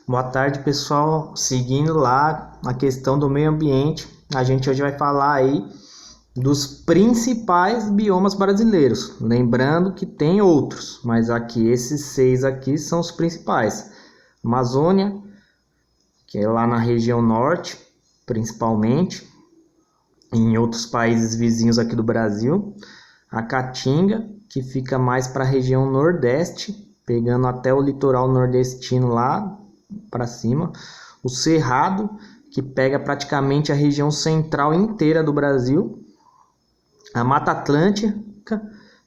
Boa tarde, pessoal. Seguindo lá a questão do meio ambiente, a gente hoje vai falar aí dos principais biomas brasileiros. Lembrando que tem outros, mas aqui esses 6 aqui são os principais. Amazônia, que é lá na região norte, principalmente, e em outros países vizinhos aqui do Brasil. A Caatinga, que fica mais para a região nordeste, pegando até o litoral nordestino lá para cima. O Cerrado, que pega praticamente a região central inteira do Brasil. A Mata Atlântica,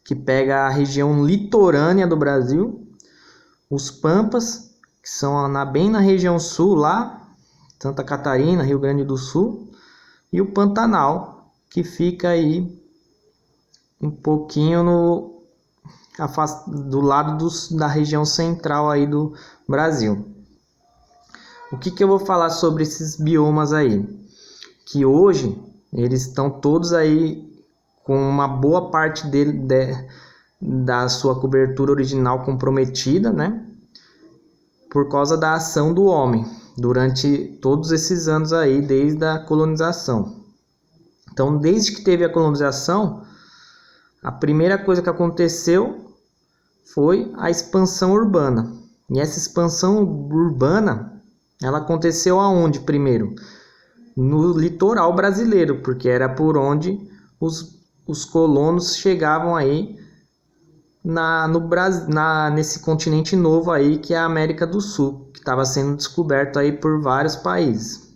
que pega a região litorânea do Brasil. Os Pampas, que são bem na região sul lá, Santa Catarina, Rio Grande do Sul. E o Pantanal, que fica aí um pouquinho do lado da região central aí do Brasil. O que eu vou falar sobre esses biomas aí? Que hoje eles estão todos aí com uma boa parte da sua cobertura original comprometida, né? Por causa da ação do homem durante todos esses anos aí, desde a colonização. Então, desde que teve a colonização, a primeira coisa que aconteceu foi a expansão urbana. E essa expansão urbana, ela aconteceu aonde primeiro? No litoral brasileiro, porque era por onde os colonos chegavam aí nesse continente novo aí, que é a América do Sul, que estava sendo descoberto aí por vários países.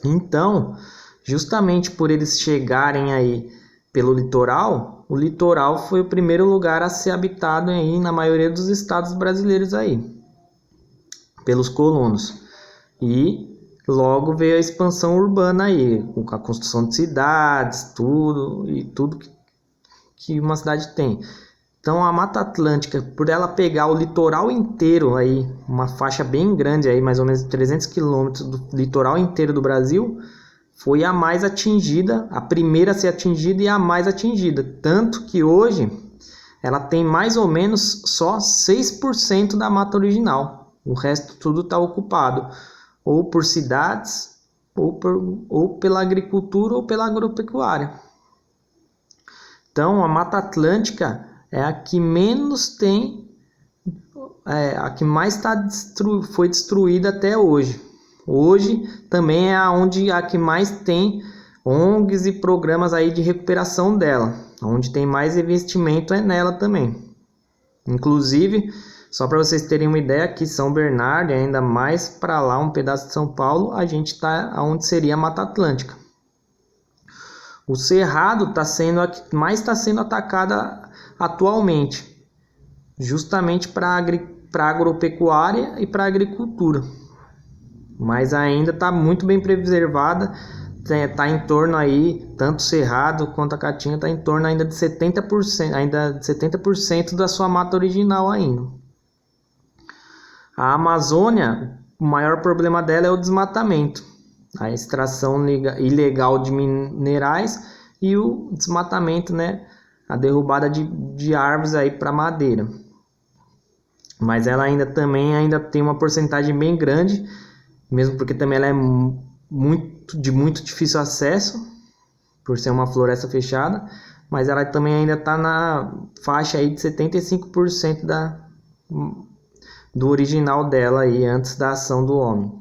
Então, justamente por eles chegarem aí pelo litoral, o litoral foi o primeiro lugar a ser habitado aí na maioria dos estados brasileiros aí, pelos colonos. E logo veio a expansão urbana aí, com a construção de cidades, tudo que uma cidade tem. Então a Mata Atlântica, por ela pegar o litoral inteiro aí, uma faixa bem grande aí, mais ou menos 300 quilômetros do litoral inteiro do Brasil, foi a mais atingida, a primeira a ser atingida e a mais atingida. Tanto que hoje ela tem mais ou menos só 6% da mata original. O resto tudo está ocupado ou por cidades, ou pela agricultura ou pela agropecuária. Então a Mata Atlântica é a que menos tem, a que mais foi destruída até hoje. Hoje também é a que mais tem ONGs e programas aí de recuperação dela, onde tem mais investimento é nela também. Inclusive, só para vocês terem uma ideia, aqui São Bernardo, e ainda mais para lá, um pedaço de São Paulo, a gente está onde seria a Mata Atlântica. O Cerrado mais está sendo atacada atualmente, justamente para agropecuária e para agricultura. Mas ainda está muito bem preservada, está em torno aí, tanto o Cerrado quanto a Caatinga, está em torno ainda de 70% da sua mata original ainda. A Amazônia, o maior problema dela é o desmatamento, a extração ilegal de minerais e o desmatamento, né, a derrubada de árvores aí para madeira. Mas ela ainda tem uma porcentagem bem grande, mesmo porque também ela é de muito difícil acesso, por ser uma floresta fechada, mas ela também ainda está na faixa aí de 75% do original dela aí, antes da ação do homem.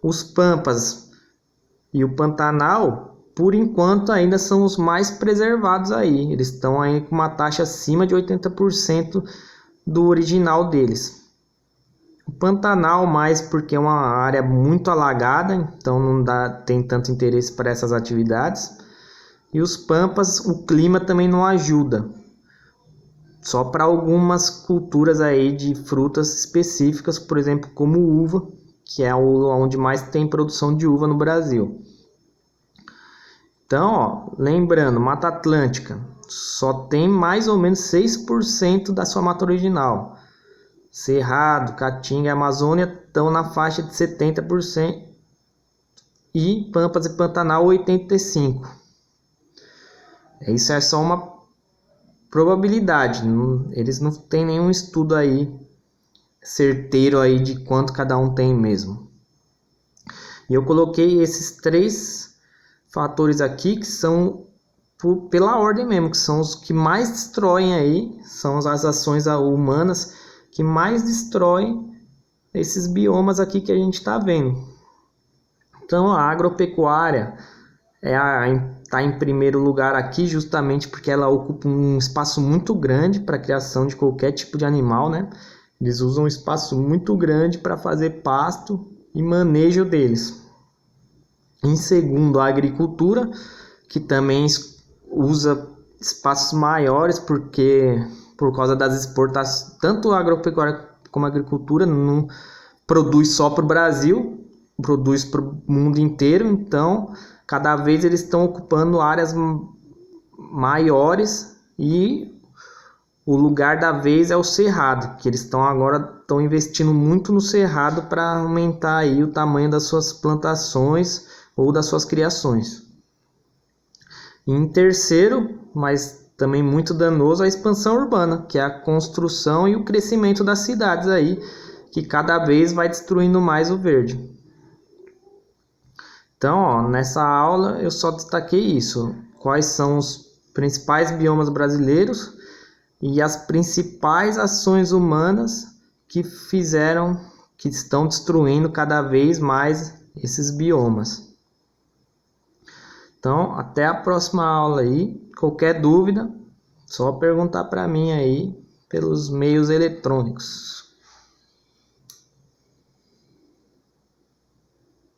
Os Pampas e o Pantanal, por enquanto, ainda são os mais preservados aí. Eles estão aí com uma taxa acima de 80% do original deles. O Pantanal mais porque é uma área muito alagada, então não tem tanto interesse para essas atividades. E os Pampas, o clima também não ajuda. Só para algumas culturas aí de frutas específicas, por exemplo, como uva, que é onde mais tem produção de uva no Brasil. Então, lembrando, Mata Atlântica só tem mais ou menos 6% da sua mata original. Cerrado, Caatinga e Amazônia estão na faixa de 70% e Pampas e Pantanal 85%. Isso é só uma probabilidade, eles não têm nenhum estudo aí certeiro aí de quanto cada um tem mesmo. E eu coloquei esses 3 fatores aqui que são pela ordem mesmo, que são os que mais destroem aí, são as ações humanas que mais destroem esses biomas aqui que a gente está vendo. Então a agropecuária está em primeiro lugar aqui justamente porque ela ocupa um espaço muito grande para a criação de qualquer tipo de animal, né? Eles usam um espaço muito grande para fazer pasto e manejo deles. Em segundo, a agricultura, que também usa espaços maiores porque por causa das exportações, tanto a agropecuária como a agricultura não produz só para o Brasil, produz para o mundo inteiro, então cada vez eles estão ocupando áreas maiores e o lugar da vez é o cerrado, que eles estão investindo muito no cerrado para aumentar aí o tamanho das suas plantações ou das suas criações. E em terceiro, mas também muito danoso, a expansão urbana, que é a construção e o crescimento das cidades aí, que cada vez vai destruindo mais o verde. Então, ó, nessa aula eu só destaquei isso, quais são os principais biomas brasileiros e as principais ações humanas que estão destruindo cada vez mais esses biomas. Então, até a próxima aula aí. Qualquer dúvida, só perguntar para mim aí pelos meios eletrônicos.